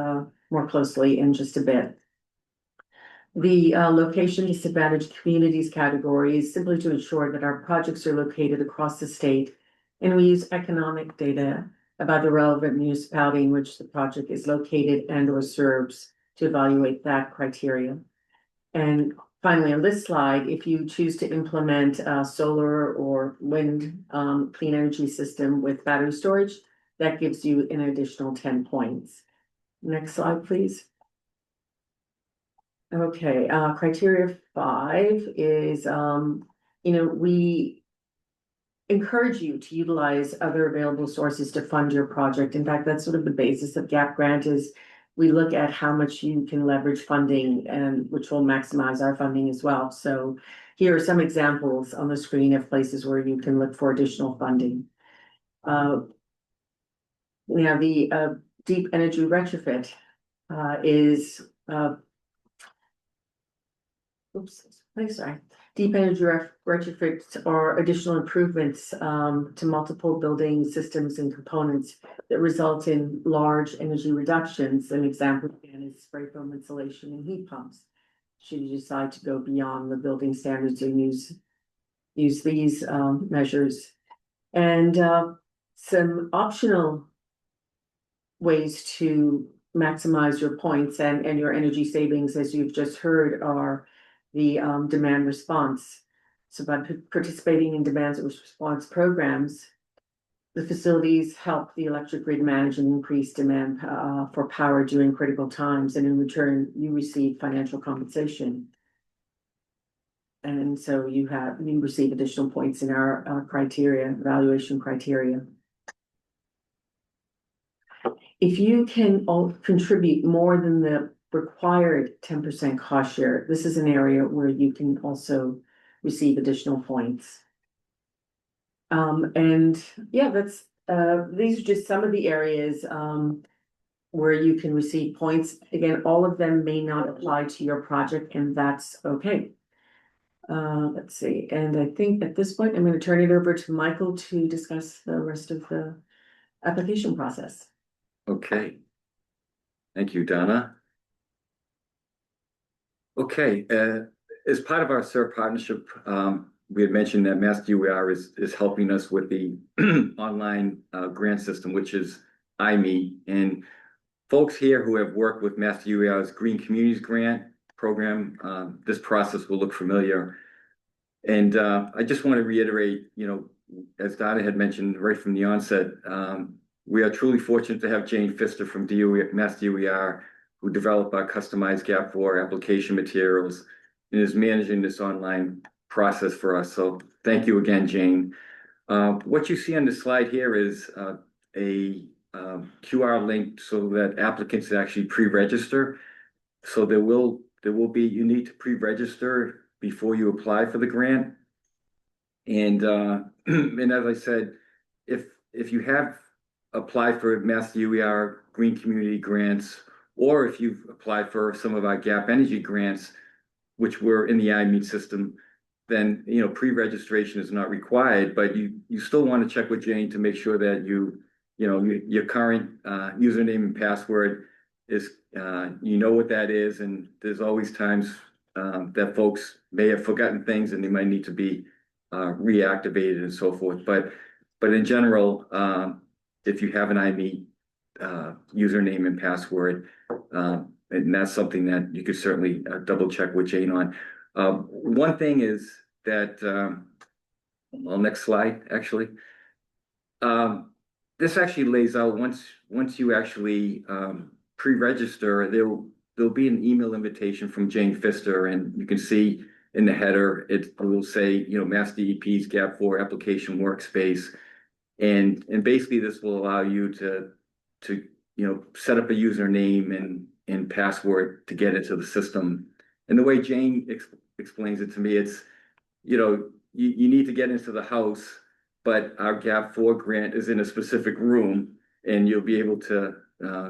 more closely in just a bit. The location disadvantaged communities category is simply to ensure that our projects are located across the state, and we use economic data about the relevant municipality in which the project is located and or serves to evaluate that criteria. And finally, on this slide, if you choose to implement a solar or wind clean energy system with battery storage, that gives you an additional 10 points. Next slide, please. Okay, criteria 5 is, we encourage you to utilize other available sources to fund your project. In fact, that's sort of the basis of GAP grant is we look at how much you can leverage funding and which will maximize our funding as well. So here are some examples on the screen of places where you can look for additional funding. The deep energy retrofit is deep energy retrofits are additional improvements to multiple building systems and components that result in large energy reductions. An example again is spray foam insulation and heat pumps. Should you decide to go beyond the building standards and use these measures, and some optional ways to maximize your points and your energy savings, as you've just heard, are the demand response. So by participating in demand response programs, the facilities help the electric grid manage and increase demand for power during critical times, and in return, you receive financial compensation. And so you receive additional points in our evaluation criteria. If you can contribute more than the required 10% cost share, this is an area where you can also receive additional points. And yeah, these are just some of the areas where you can receive points. Again, all of them may not apply to your project, and that's okay. Let's see, and I think at this point, I'm going to turn it over to Michael to discuss the rest of the application process. Okay. Thank you, Donna. Okay, as part of our SIR partnership, we had mentioned that MassDEP is helping us with the online grant system, which is iMeet. And folks here who have worked with MassDEP's Green Communities Grant program, this process will look familiar. And I just want to reiterate, as Donna had mentioned right from the onset, we are truly fortunate to have Jane Pfister from MassDEP, who developed our customized GAP4 application materials and is managing this online process for us. So thank you again, Jane. What you see on the slide here is a QR link so that applicants actually pre-register. So you need to pre-register before you apply for the grant. And as I said, if you have applied for MassDEP Green Community Grants, or if you've applied for some of our GAP Energy grants, which were in the iMeet system, then pre-registration is not required, but you still want to check with Jane to make sure that your current username and password is what that is, and there's always times that folks may have forgotten things and they might need to be reactivated and so forth. But in general, if you have an iMeet username and password, and that's something that you could certainly double check with Jane on. One thing is that, next slide, actually. This actually lays out once you actually pre-register, there'll be an email invitation from Jane Pfister, and you can see in the header, it will say, MassDEP's GAP4 application workspace. And basically this will allow you to set up a username and password to get into the system. And the way Jane explains it to me, it's, you need to get into the house, but our GAP4 grant is in a specific room, and you'll be able to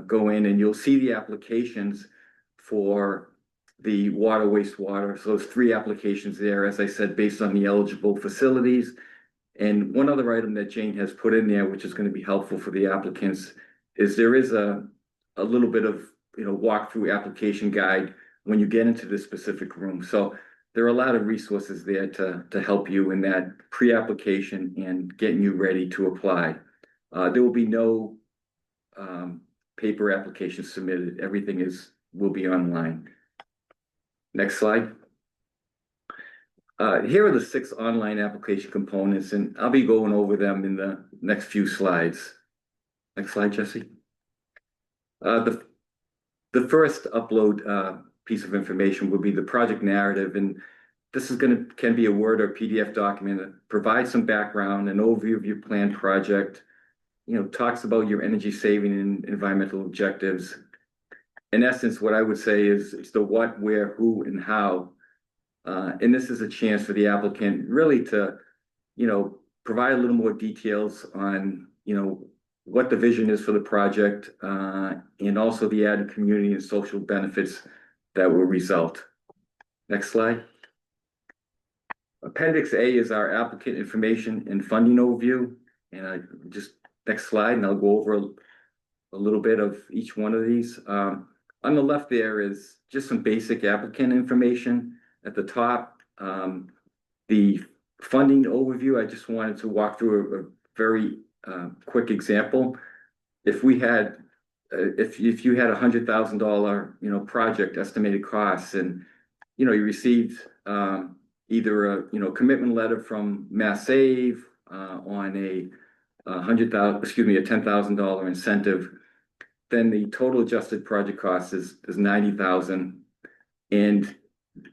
go in and you'll see the applications for the water, wastewater. So there's 3 applications there, as I said, based on the eligible facilities. And one other item that Jane has put in there, which is going to be helpful for the applicants, is there is a little bit of walkthrough application guide when you get into this specific room. So there are a lot of resources there to help you in that pre-application and getting you ready to apply. There will be no paper applications submitted. Everything will be online. Next slide. Here are the 6 online application components, and I'll be going over them in the next few slides. Next slide, Jesse. The first upload piece of information will be the project narrative, and this is can be a Word or PDF document that provides some background, an overview of your planned project, talks about your energy saving and environmental objectives. In essence, what I would say is it's the what, where, who, and how. And this is a chance for the applicant really to, provide a little more details on, what the vision is for the project, and also the added community and social benefits that will result. Next slide. Appendix A is our applicant information and funding overview. And next slide, and I'll go over a little bit of each one of these. On the left there is just some basic applicant information. At the top, the funding overview, I just wanted to walk through a very quick example. If we had, if you had $100,000, project estimated costs, and you received either a commitment letter from MassSave on a $10,000 incentive, then the total adjusted project cost is $90,000, and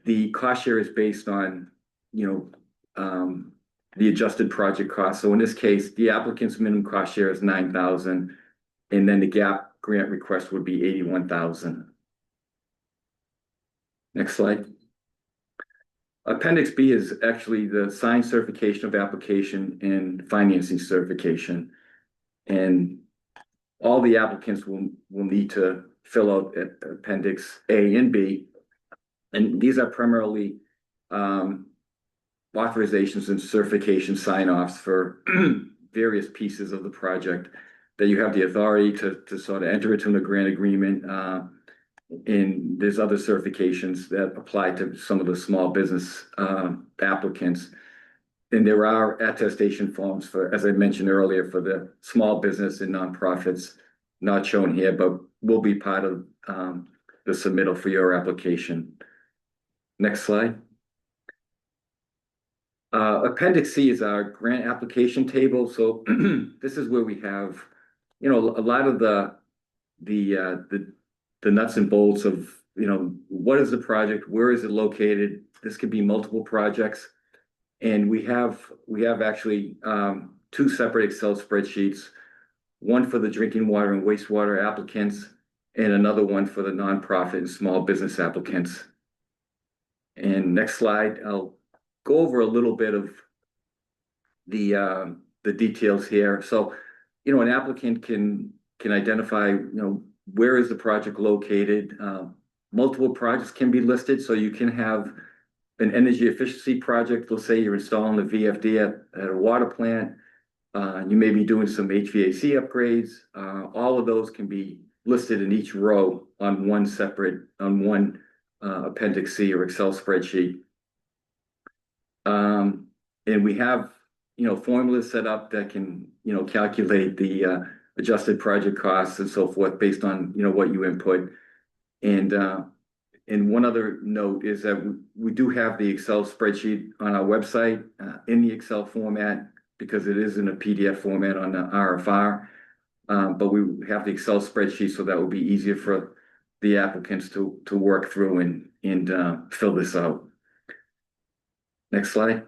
the cost share is based on the adjusted project cost. So in this case, the applicant's minimum cost share is $9,000, and then the gap grant request would be $81,000. Next slide. Appendix B is actually the signed certification of application and financing certification. And all the applicants will need to fill out Appendix A and B. And these are primarily authorizations and certification sign-offs for various pieces of the project that you have the authority to sort of enter into a grant agreement. And there's other certifications that apply to some of the small business applicants. And there are attestation forms for, as I mentioned earlier, for the small business and nonprofits, not shown here, but will be part of the submittal for your application. Next slide. Appendix C is our grant application table. So this is where we have, a lot of the nuts and bolts of, what is the project, where is it located? This could be multiple projects, and we have actually 2 separate Excel spreadsheets, one for the drinking water and wastewater applicants, and another one for the nonprofit and small business applicants. And next slide, I'll go over a little bit of the details here. So, an applicant can identify, where is the project located? Multiple projects can be listed, so you can have an energy efficiency project. Let's say you're installing a VFD at a water plant. You may be doing some HVAC upgrades. All of those can be listed in each row on one Appendix C or Excel spreadsheet. And we have, formulas set up that can, calculate the adjusted project costs and so forth based on, what you input. And one other note is that we do have the Excel spreadsheet on our website in the Excel format, because it is in a PDF format on the RFR. But we have the Excel spreadsheet, so that will be easier for the applicants to work through and fill this out. Next slide.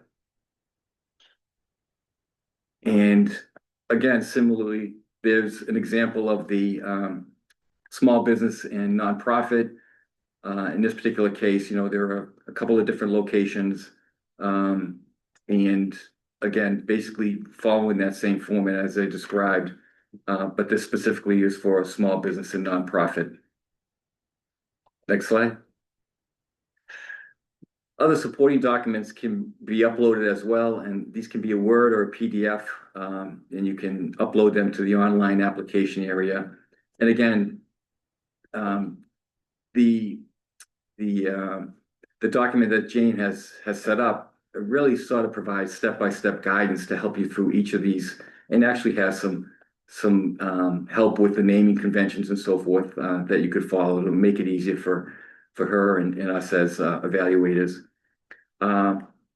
And again, similarly, there's an example of the small business and nonprofit. In this particular case, there are a couple of different locations. And again, basically following that same format as I described, but this specifically is for a small business and nonprofit. Next slide. Other supporting documents can be uploaded as well, and these can be a Word or a PDF, and you can upload them to the online application area. And again, the document that Jane has set up really sort of provides step-by-step guidance to help you through each of these, and actually has some help with the naming conventions and so forth that you could follow to make it easier for her and us as evaluators.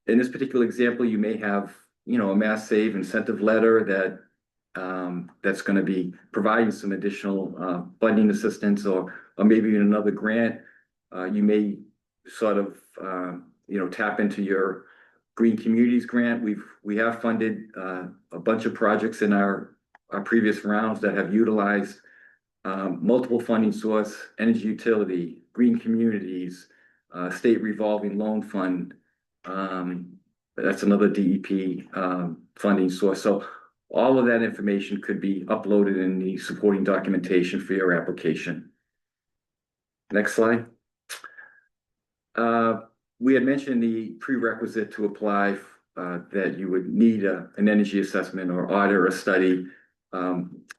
in this particular example, you may have, you know, a Mass Save incentive letter that that's going to be providing some additional funding assistance, or maybe in another grant. You may sort of you know, tap into your Green Communities grant. We have funded a bunch of projects in our previous rounds that have utilized multiple funding source, energy utility, green communities, state revolving loan fund. That's another DEP funding source. So all of that information could be uploaded in the supporting documentation for your application. Next slide. We had mentioned the prerequisite to apply that you would need an energy assessment or audit or a study.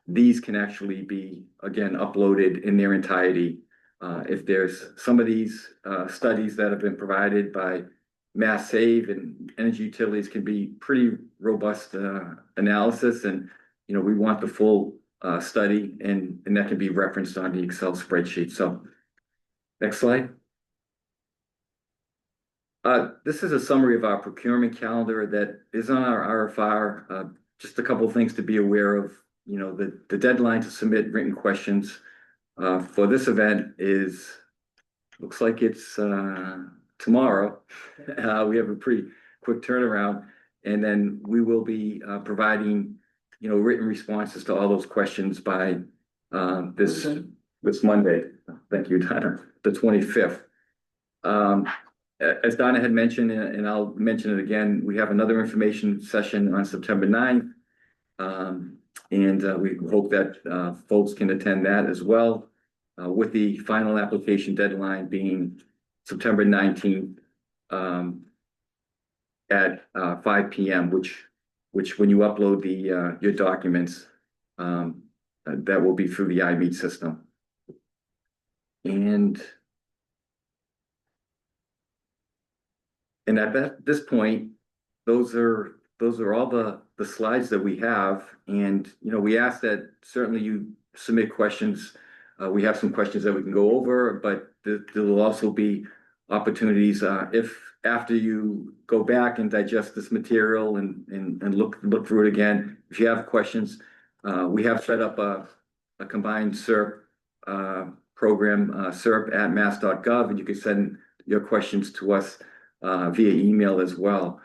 These can actually be, again, uploaded in their entirety. If there's some of these studies that have been provided by Mass Save and energy utilities, can be pretty robust analysis, and you know, we want the full study, and that can be referenced on the Excel spreadsheet. So next slide. This is a summary of our procurement calendar that is on our RFR. Just a couple of things to be aware of. You know, the deadline to submit written questions for this event is, looks like it's tomorrow. We have a pretty quick turnaround, and then we will be providing, you know, written responses to all those questions by this Monday. Thank you, Donna, the 25th. As Donna had mentioned, and I'll mention it again, we have another information session on September 9th. And we hope that folks can attend that as well, with the final application deadline being September 19th at 5 p.m., which when you upload your documents, that will be through the iMeet system. And at this point, those are all the slides that we have. And you know, we ask that certainly you submit questions. We have some questions that we can go over, but there will also be opportunities if after you go back and digest this material and look through it again, if you have questions, we have set up a combined SERP program, SERP@mass.gov, and you can send your questions to us via email as well.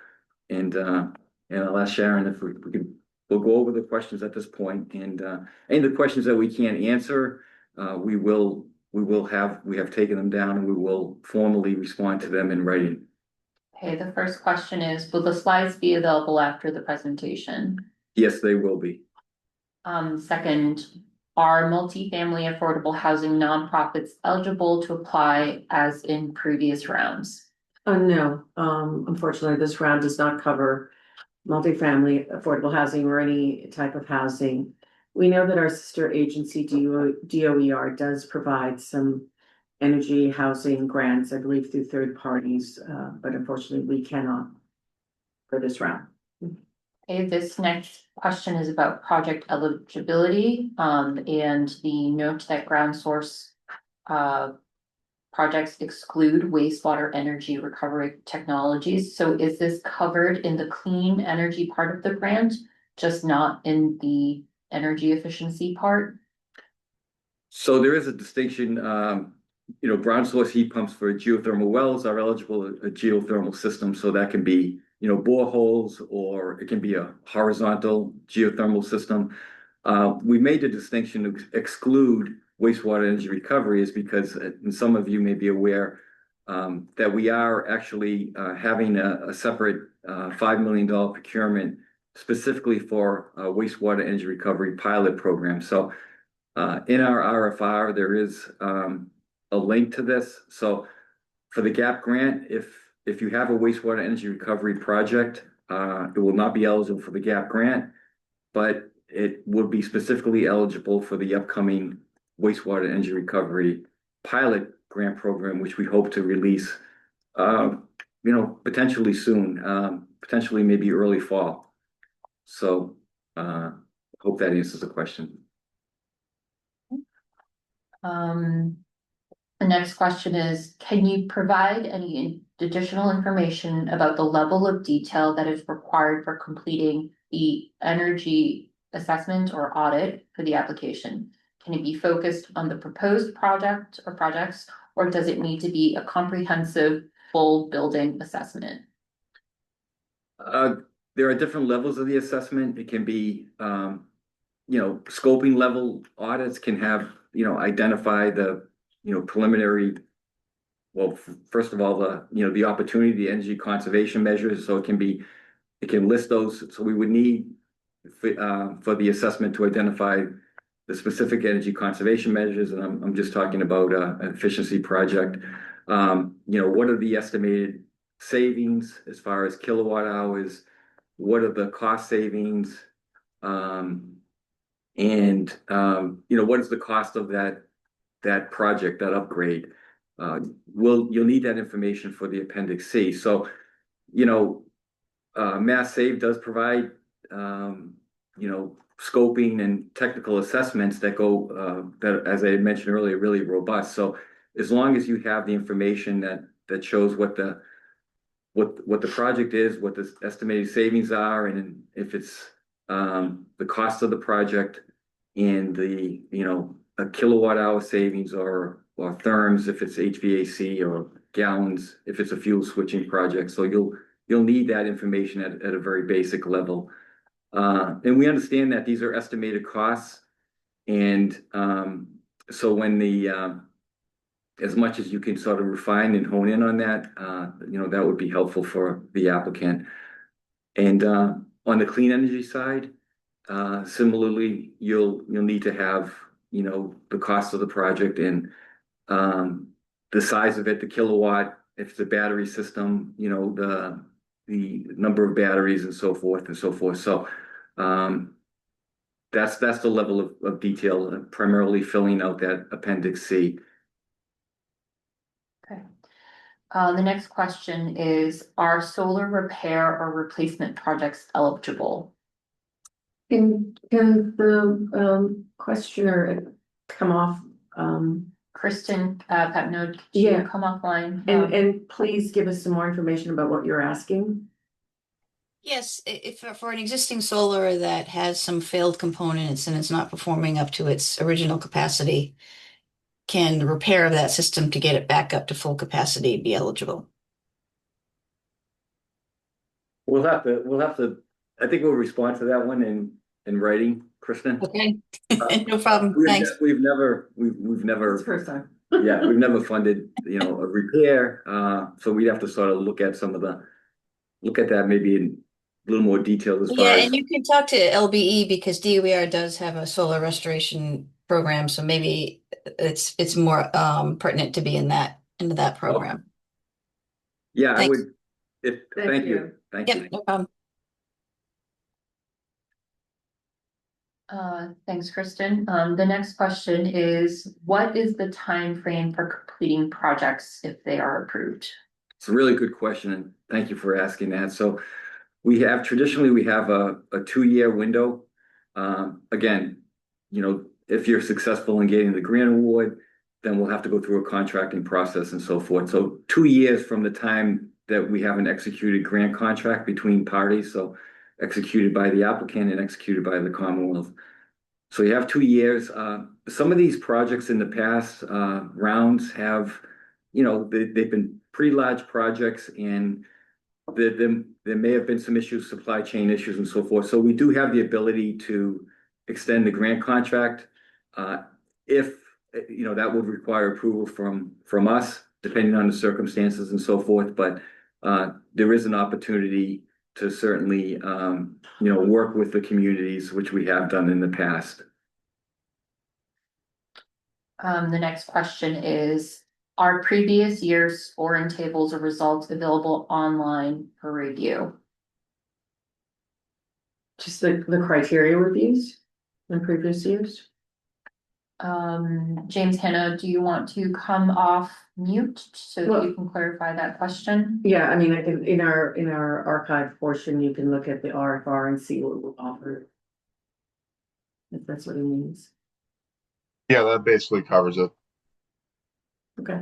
And I'll ask Sharon if we'll go over the questions at this point, and any of the questions that we can't answer, we have taken them down, and we will formally respond to them in writing. Okay, the first question is, will the slides be available after the presentation? Yes, they will be. Second, are multifamily affordable housing nonprofits eligible to apply as in previous rounds? No, unfortunately, this round does not cover multifamily affordable housing or any type of housing. We know that our sister agency, DOER, does provide some energy housing grants, I believe, through third parties, but unfortunately, we cannot for this round. Okay, this next question is about project eligibility, and the note that ground source projects exclude wastewater energy recovery technologies. So is this covered in the clean energy part of the grant, just not in the energy efficiency part? So there is a distinction. You know, ground source heat pumps for geothermal wells are eligible a geothermal system. So that can be, you know, boreholes, or it can be a horizontal geothermal system. We made the distinction to exclude wastewater energy recovery is because, and some of you may be aware, that we are actually having a separate $5 million procurement specifically for wastewater energy recovery pilot program. So in our RFR, there is a link to this. So for the GAP grant, if you have a wastewater energy recovery project, it will not be eligible for the GAP grant, but it would be specifically eligible for the upcoming wastewater energy recovery pilot grant program, which we hope to release, you know, potentially soon, potentially maybe early fall. So hope that answers the question. The next question is, can you provide any additional information about the level of detail that is required for completing the energy assessment or audit for the application? Can it be focused on the proposed project or projects, or does it need to be a comprehensive full building assessment? There are different levels of the assessment. It can be, scoping level audits can have, identify the, preliminary. Well, first of all, the opportunity, the energy conservation measures, so it can list those. So we would need for the assessment to identify the specific energy conservation measures, and I'm just talking about an efficiency project. What are the estimated savings as far as kilowatt hours? What are the cost savings? What is the cost of that project, that upgrade? You'll need that information for the Appendix C. So, MassSave does provide, scoping and technical assessments that go, that, as I mentioned earlier, really robust. So as long as you have the information that shows what the project is, what the estimated savings are, and if it's the cost of the project and the, a kilowatt hour savings or therms, if it's HVAC, or gallons, if it's a fuel switching project. So you'll need that information at a very basic level. And we understand that these are estimated costs. And so when as much as you can sort of refine and hone in on that, that would be helpful for the applicant. And on the clean energy side, similarly, you'll need to have, the cost of the project and the size of it, the kilowatt, if it's a battery system, the number of batteries and so forth and so forth. So that's the level of detail, primarily filling out that Appendix C. Okay. The next question is, are solar repair or replacement projects eligible? Can the questioner come off? Kristen, Patnode, could you Yeah. come offline? And please give us some more information about what you're asking. Yes, if for an existing solar that has some failed components and it's not performing up to its original capacity, can the repair of that system to get it back up to full capacity be eligible? We'll have to, I think we'll respond to that one in writing, Kristen. Okay, no problem. Thanks. We've never, It's the first time. yeah, we've never funded, a repair. So we'd have to sort of look at that maybe in a little more detail as far Yeah, as. and you can talk to LBE because DOER does have a solar restoration program, so maybe it's more pertinent to be into that program. Yeah, I Thanks. would, Thank thank you. you. Thank Yep, you. no problem. Thanks, Kristen. The next question is, what is the time frame for completing projects if they are approved? It's a really good question, and thank you for asking that. So traditionally we have a 2-year window. Again, if you're successful in getting the grant award, then we'll have to go through a contracting process and so forth. So 2 years from the time that we have an executed grant contract between parties, so executed by the applicant and executed by the Commonwealth. So you have 2 years. Some of these projects in the past rounds have, they've been pretty large projects, and there may have been some issues, supply chain issues and so forth. So we do have the ability to extend the grant contract. If, that would require approval from us, depending on the circumstances and so forth. But there is an opportunity to certainly, work with the communities, which we have done in the past. The next question is, are previous years' scoring tables or results available online for review? Just the criteria reviews in previous years. James Hanna, do you want to come off mute so that you can clarify that question? Yeah, I mean, I can, in our archive portion, you can look at the RFR and see what we'll offer. If that's what it means. Yeah, that basically covers it. Okay.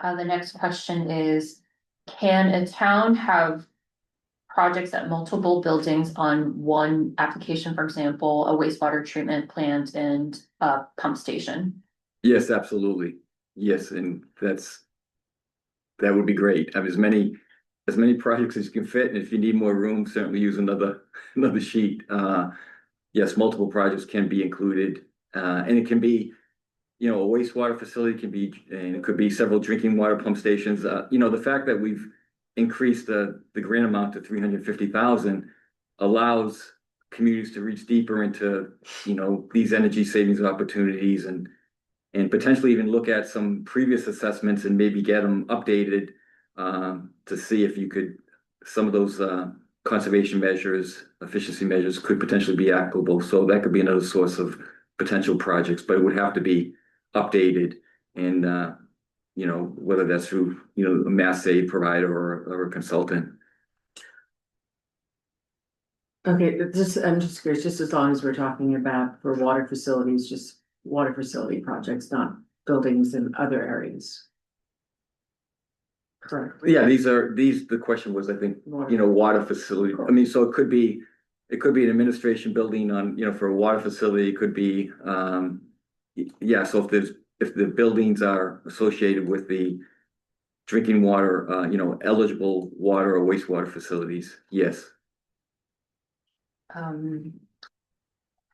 The next question is, can a town have projects at multiple buildings on one application, for example, a wastewater treatment plant and a pump station? Yes, absolutely. Yes, and that would be great. Have as many projects as you can fit, and if you need more room, certainly use another sheet. Yes, multiple projects can be included, and it can be, a wastewater facility can be, and it could be several drinking water pump stations. The fact that we've increased the grant amount to 350,000 allows communities to reach deeper into, these energy savings opportunities and potentially even look at some previous assessments and maybe get them updated to see if you could, some of those conservation measures, efficiency measures could potentially be applicable. So that could be another source of potential projects, but it would have to be updated and, whether that's through, a MassDEP provider or a consultant. Okay, I'm just curious, just as long as we're talking about for water facilities, just water facility projects, not buildings in other areas. Correct. Yeah, the question was, I think, water facility. I mean, so it could be an administration building on, for a water facility, it could be, yeah, so if the buildings are associated with the drinking water, eligible water or wastewater facilities, yes.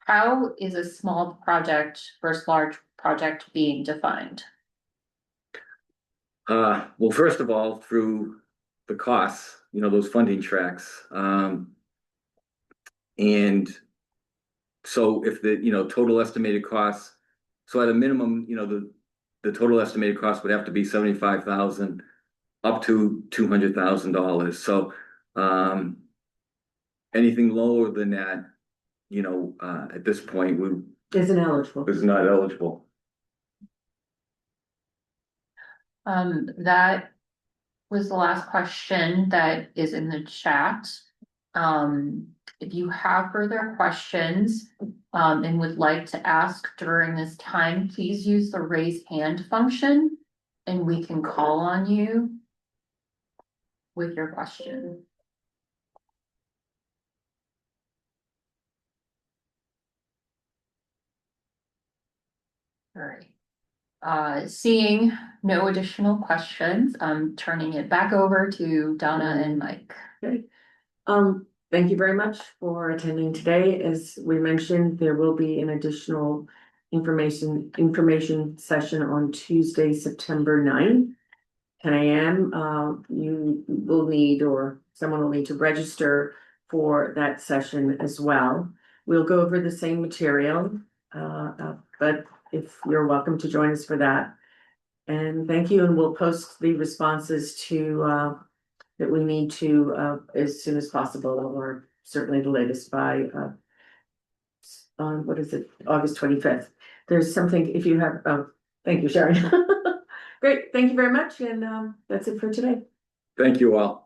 How is a small project versus large project being defined? Well, first of all, through the costs, those funding tracks. And so if the, total estimated costs, so at a minimum, the total estimated cost would have to be 75,000 up to $200,000. So anything lower than that, at this point, Isn't eligible. is not eligible. That was the last question that is in the chat. If you have further questions, and would like to ask during this time, please use the raise hand function and we can call on you with your question. All right. Seeing no additional questions, I'm turning it back over to Donna and Mike. Okay. Thank you very much for attending today. As we mentioned, there will be an additional information session on Tuesday, September 9th, 10 a.m. You will need, or someone will need to register for that session as well. We'll go over the same material, but if you're welcome to join us for that. And thank you, and we'll post the responses to that we need to as soon as possible, or certainly the latest by what is it, August 25th. There's something, if you have, thank you, Sharon. Great, thank you very much, and that's it for today. Thank you all.